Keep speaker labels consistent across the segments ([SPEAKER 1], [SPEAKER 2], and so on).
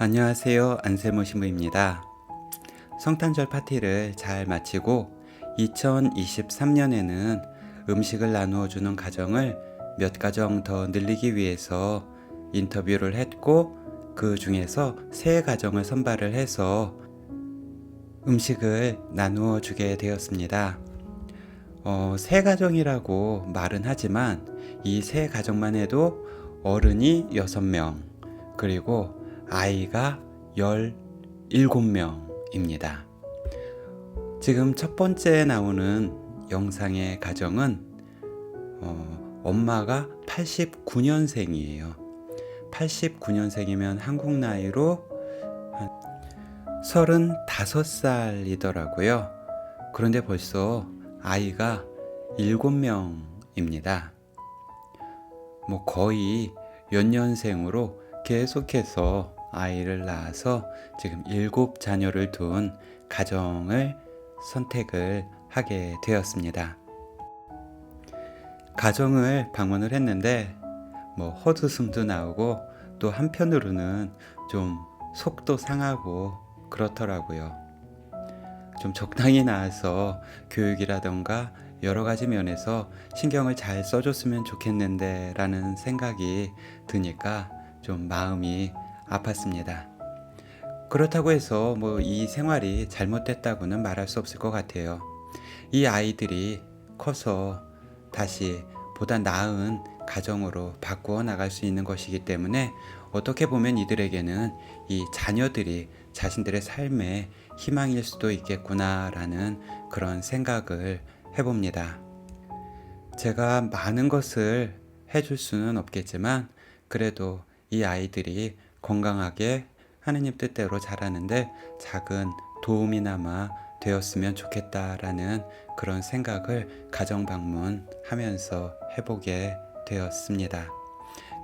[SPEAKER 1] 안녕하세요. 안세모 신부입니다. 성탄절 파티를 잘 마치고 2023년에는 음식을 나누어 주는 가정을 몇 가정 더 늘리기 위해서 인터뷰를 했고, 그 중에서 3가정을 선발을 해서 음식을 나누어 주게 되었습니다. 3가정이라고 말은 하지만 이 3가정만 해도 어른이 6명, 그리고 아이가 17명입니다. 지금 첫 번째 나오는 영상의 가정은 엄마가 89년생이에요. 89년생이면 한국 나이로 한 35살이더라고요. 그런데 벌써 아이가 7명입니다. 거의 연년생으로 계속해서 아이를 낳아서 지금 7자녀를 둔 가정을 선택을 하게 되었습니다. 가정을 방문을 했는데 헛웃음도 나오고, 또 한편으로는 좀 속도 상하고 그렇더라고요. 좀 적당히 나와서 교육이라던가 여러 가지 면에서 신경을 잘 써줬으면 좋겠는데 라는 생각이 드니까 좀 마음이 아팠습니다. 그렇다고 해서 이 생활이 잘못됐다고는 말할 수 없을 것 같아요. 이 아이들이 커서 다시 보다 나은 가정으로 바꾸어 나갈 수 있는 것이기 때문에, 어떻게 보면 이들에게는 이 자녀들이 자신들의 삶의 희망일 수도 있겠구나라는 그런 생각을 해봅니다. 제가 많은 것을 해줄 수는 없겠지만, 그래도 이 아이들이 건강하게 하느님 뜻대로 자라는데 작은 도움이나마 되었으면 좋겠다라는 그런 생각을 가정 방문하면서 해보게 되었습니다.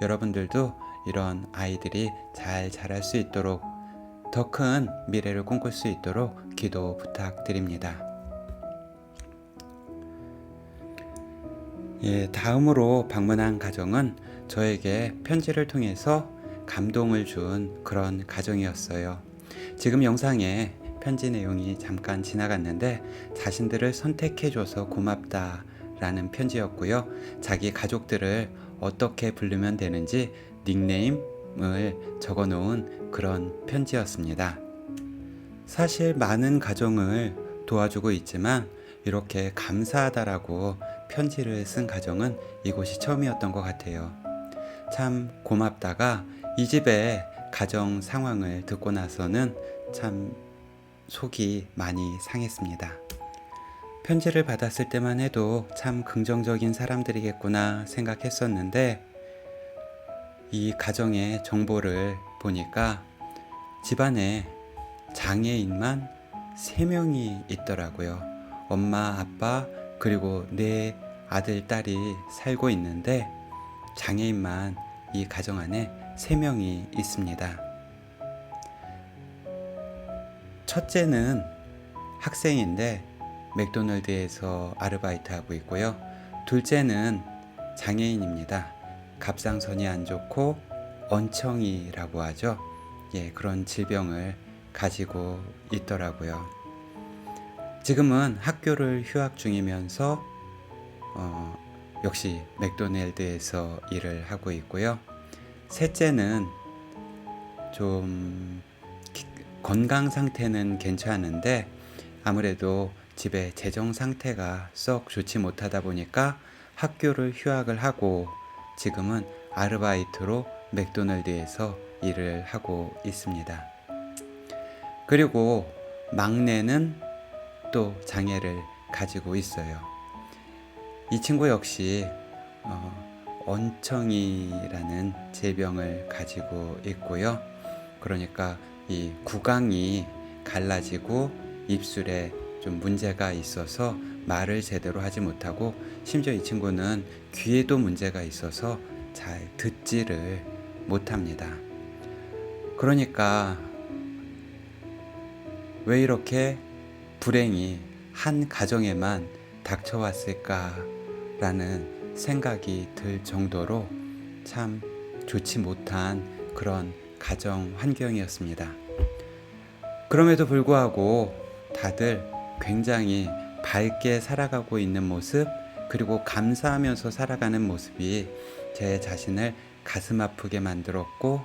[SPEAKER 1] 여러분들도 이런 아이들이 잘 자랄 수 있도록, 더 큰 미래를 꿈꿀 수 있도록 기도 부탁드립니다. 다음으로 방문한 가정은 저에게 편지를 통해서 감동을 준 그런 가정이었어요. 지금 영상에 편지 내용이 잠깐 지나갔는데, 자신들을 선택해줘서 고맙다라는 편지였고요. 자기 가족들을 어떻게 부르면 되는지 닉네임을 적어놓은 그런 편지였습니다. 사실 많은 가정을 도와주고 있지만 이렇게 감사하다라고 편지를 쓴 가정은 이곳이 처음이었던 것 같아요. 참 고맙다가 이 집의 가정 상황을 듣고 나서는 참 속이 많이 상했습니다. 편지를 받았을 때만 해도 참 긍정적인 사람들이겠구나 생각했었는데, 이 가정의 정보를 보니까 집안에 장애인만 3명이 있더라고요. 엄마, 아빠, 그리고 내 아들, 딸이 살고 있는데 장애인만 이 가정 안에 3명이 있습니다. 첫째는 학생인데 맥도날드에서 아르바이트하고 있고요. 둘째는 장애인입니다. 갑상선이 안 좋고 언청이라고 하죠. 그런 질병을 가지고 있더라고요. 지금은 학교를 휴학 중이면서 역시 맥도날드에서 일을 하고 있고요. 셋째는 좀 건강 상태는 괜찮은데 아무래도 집의 재정 상태가 썩 좋지 못하다 보니까 학교를 휴학을 하고 지금은 아르바이트로 맥도날드에서 일을 하고 있습니다. 그리고 막내는 또 장애를 가지고 있어요. 이 친구 역시 언청이라는 질병을 가지고 있고요. 그러니까 이 구강이 갈라지고 입술에 좀 문제가 있어서 말을 제대로 하지 못하고, 심지어 이 친구는 귀에도 문제가 있어서 잘 듣지를 못합니다. 그러니까 왜 이렇게 불행이 한 가정에만 닥쳐왔을까라는 생각이 들 정도로 참 좋지 못한 그런 가정 환경이었습니다. 그럼에도 불구하고 다들 굉장히 밝게 살아가고 있는 모습, 그리고 감사하면서 살아가는 모습이 제 자신을 가슴 아프게 만들었고,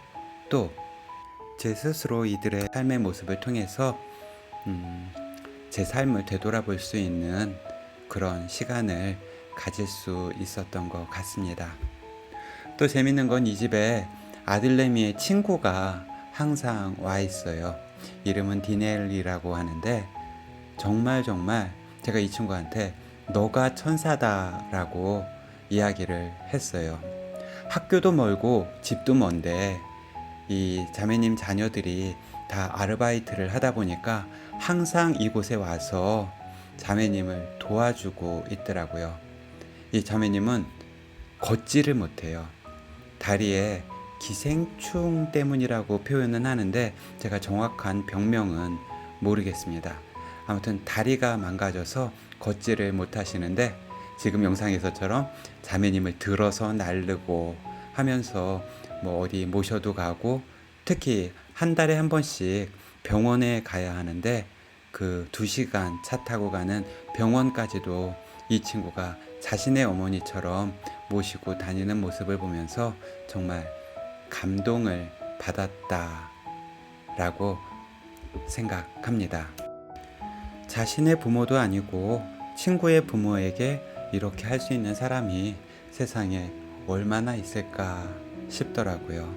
[SPEAKER 1] 또 제 스스로 이들의 삶의 모습을 통해서 제 삶을 되돌아볼 수 있는 그런 시간을 가질 수 있었던 것 같습니다. 또 재밌는 건 이 집에 아들내미의 친구가 항상 와 있어요. 이름은 디넬이라고 하는데, 정말 제가 이 친구한테 너가 천사다라고 이야기를 했어요. 학교도 멀고 집도 먼데 이 자매님 자녀들이 다 아르바이트를 하다 보니까 항상 이곳에 와서 자매님을 도와주고 있더라고요. 이 자매님은 걷지를 못해요. 다리에 기생충 때문이라고 표현은 하는데 제가 정확한 병명은 모르겠습니다. 아무튼 다리가 망가져서 걷지를 못하시는데, 지금 영상에서처럼 자매님을 들어서 나르고 하면서 뭐 어디 모셔도 가고, 특히 한 달에 한 번씩 병원에 가야 하는데 그 2시간 차 타고 가는 병원까지도 이 친구가 자신의 어머니처럼 모시고 다니는 모습을 보면서 정말 감동을 받았다라고 생각합니다. 자신의 부모도 아니고 친구의 부모에게 이렇게 할 수 있는 사람이 세상에 얼마나 있을까 싶더라고요.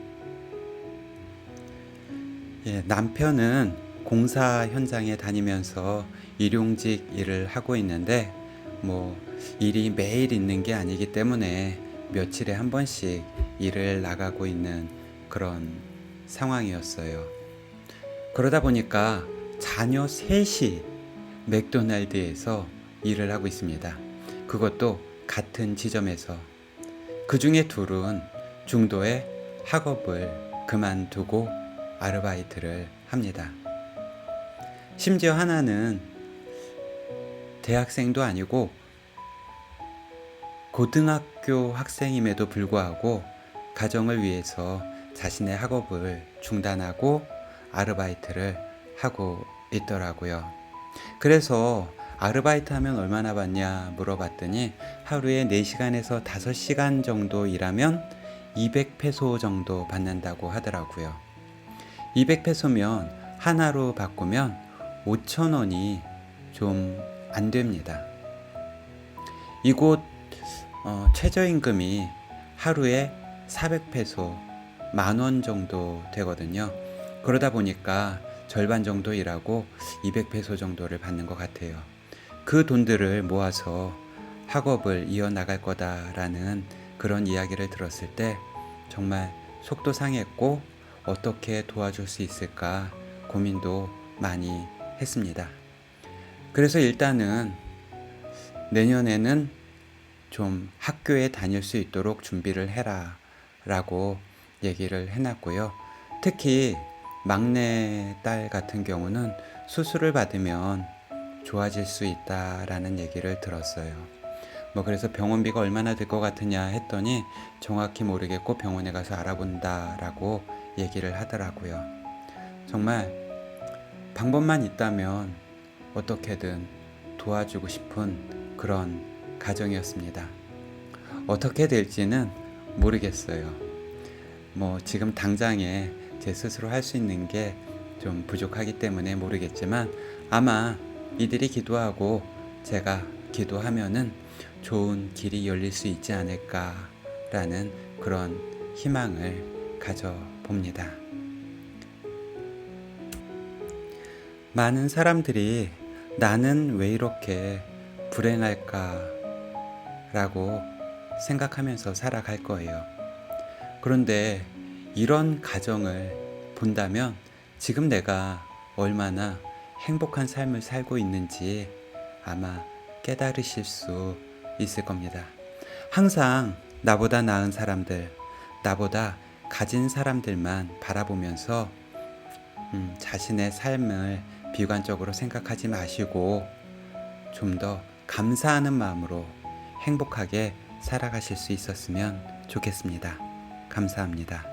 [SPEAKER 1] 남편은 공사 현장에 다니면서 일용직 일을 하고 있는데, 뭐 일이 매일 있는 게 아니기 때문에 며칠에 한 번씩 일을 나가고 있는 그런 상황이었어요. 그러다 보니까 자녀 셋이 맥도날드에서 일을 하고 있습니다. 그것도 같은 지점에서. 그 중에 둘은 중도에 학업을 그만두고 아르바이트를 합니다. 심지어 하나는 대학생도 아니고 고등학교 학생임에도 불구하고 가정을 위해서 자신의 학업을 중단하고 아르바이트를 하고 있더라고요. 그래서 아르바이트 하면 얼마나 받냐 물어봤더니 하루에 4시간에서 5시간 정도 일하면 200페소 정도 받는다고 하더라고요. 200페소면 하나로 바꾸면 5,000원이 좀 안 됩니다. 이곳 최저임금이 하루에 400페소, 10,000원 정도 되거든요. 그러다 보니까 절반 정도 일하고 200페소 정도를 받는 것 같아요. 그 돈들을 모아서 학업을 이어나갈 거다라는 그런 이야기를 들었을 때 정말 속도 상했고, 어떻게 도와줄 수 있을까 고민도 많이 했습니다. 그래서 일단은 내년에는 좀 학교에 다닐 수 있도록 준비를 해라 라고 얘기를 해놨고요. 특히 막내 딸 같은 경우는 수술을 받으면 좋아질 수 있다라는 얘기를 들었어요. 그래서 병원비가 얼마나 들 것 같으냐 했더니 정확히 모르겠고 병원에 가서 알아본다라고 얘기를 하더라고요. 정말 방법만 있다면 어떻게든 도와주고 싶은 그런 가정이었습니다. 어떻게 될지는 모르겠어요. 지금 당장에 제 스스로 할 수 있는 게 좀 부족하기 때문에 모르겠지만, 아마 이들이 기도하고 제가 기도하면은 좋은 길이 열릴 수 있지 않을까라는 그런 희망을 가져봅니다. 많은 사람들이 나는 왜 이렇게 불행할까 라고 생각하면서 살아갈 거예요. 그런데 이런 가정을 본다면 지금 내가 얼마나 행복한 삶을 살고 있는지 아마 깨달으실 수 있을 겁니다. 항상 나보다 나은 사람들, 나보다 가진 사람들만 바라보면서 자신의 삶을 비관적으로 생각하지 마시고 좀 더 감사하는 마음으로 행복하게 살아가실 수 있었으면 좋겠습니다. 감사합니다.